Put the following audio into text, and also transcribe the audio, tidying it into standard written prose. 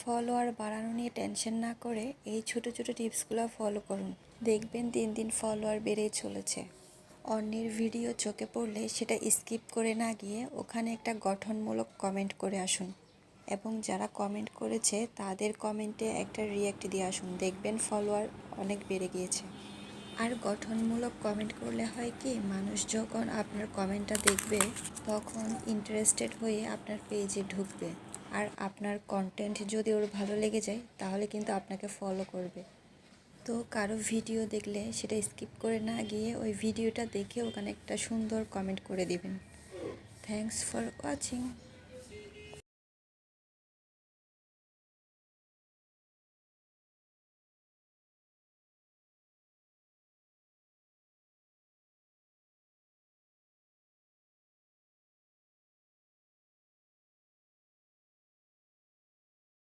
Follower বাড়ানো নিয়ে tension না করে এই ছোট ছোট টিপসগুলো ফলো করুন, দেখবেন দিন দিন ফলোয়ার বেড়েই চলেছে। অন্যের ভিডিও চোখে পড়লে সেটা স্কিপ করে না গিয়ে ওখানে একটা গঠনমূলক কমেন্ট করে আসুন, এবং যারা কমেন্ট করেছে তাদের কমেন্টে একটা রিয়্যাক্ট দিয়ে আসুন, দেখবেন ফলোয়ার অনেক বেড়ে গিয়েছে। আর গঠনমূলক কমেন্ট করলে হয় কি, মানুষ যখন আপনার কমেন্টটা দেখবে তখন ইন্টারেস্টেড হয়ে আপনার পেজে ঢুকবে, আর আপনার কন্টেন্ট যদি ওর ভালো লেগে যায় তাহলে কিন্তু আপনাকে ফলো করবে। তো কারো ভিডিও দেখলে সেটা স্কিপ করে না গিয়ে ওই ভিডিওটা দেখে ওখানে একটা সুন্দর কমেন্ট করে দিবেন। Thanks for watching.